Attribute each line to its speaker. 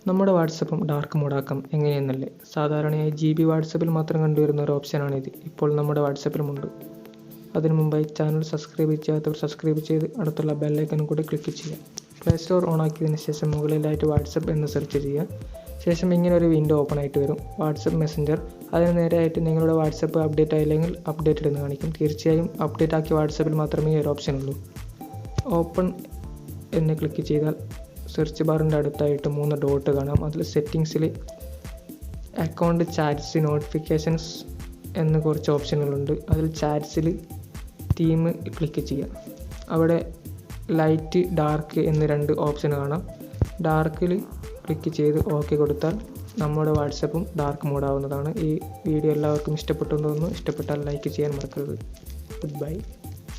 Speaker 1: നമ്മുടെ വാട്സപ്പും ഡാർക്ക് മോഡാക്കാം എങ്ങനെയെന്നല്ലേ? സാധാരണയായി GB വാട്സപ്പിൽ മാത്രം കണ്ടുവരുന്ന ഒരു ഓപ്ഷനാണിത്. ഇപ്പോൾ നമ്മുടെ വാട്സപ്പിലുമുണ്ട്. അതിനു മുമ്പായി ചാനൽ സബ്സ്ക്രൈബ് ചെയ്യാത്തവർ സബ്സ്ക്രൈബ് ചെയ്ത് അടുത്തുള്ള ബെല്ലൈക്കനും കൂടി ക്ലിക്ക് ചെയ്യുക. പ്ലേ സ്റ്റോർ ഓൺ ആക്കിയതിന് ശേഷം മുകളിലായിട്ട് വാട്സപ്പ് എന്ന് സെർച്ച് ചെയ്യുക. ശേഷം ഇങ്ങനെ ഒരു വിൻഡോ ഓപ്പൺ ആയിട്ട് വരും, വാട്സപ്പ് മെസ്സഞ്ചർ. അതിന് നേരെയായിട്ട് നിങ്ങളുടെ വാട്സപ്പ് അപ്ഡേറ്റ് ആയില്ലെങ്കിൽ അപ്ഡേറ്റഡ് എന്ന് കാണിക്കും. തീർച്ചയായും അപ്ഡേറ്റ് ആക്കിയ വാട്സപ്പിൽ മാത്രമേ ഈ ഒരു ഓപ്ഷൻ ഉള്ളൂ. ഓപ്പൺ എന്ന് ക്ലിക്ക് ചെയ്താൽ സെർച്ച് ബാറിൻ്റെ അടുത്തായിട്ട് 3 ഡോട്ട് കാണാം. അതിൽ സെറ്റിങ്സിൽ അക്കൗണ്ട്, ചാറ്റ്സ്, നോട്ടിഫിക്കേഷൻസ് എന്ന് കുറച്ച് ഓപ്ഷനുകളുണ്ട്. അതിൽ ചാറ്റ്സിൽ തീം ക്ലിക്ക് ചെയ്യുക. അവിടെ ലൈറ്റ്, ഡാർക്ക് എന്ന് 2 ഓപ്ഷൻ കാണാം. ഡാർക്കിൽ ക്ലിക്ക് ചെയ്ത് ഓക്കെ കൊടുത്താൽ നമ്മുടെ വാട്സപ്പും ഡാർക്ക് മോഡാവുന്നതാണ്. ഈ വീഡിയോ എല്ലാവർക്കും ഇഷ്ടപ്പെട്ടു എന്ന് തോന്നുന്നു. ഇഷ്ടപ്പെട്ടാൽ ലൈക്ക് ചെയ്യാൻ മറക്കരുത്. Good bye.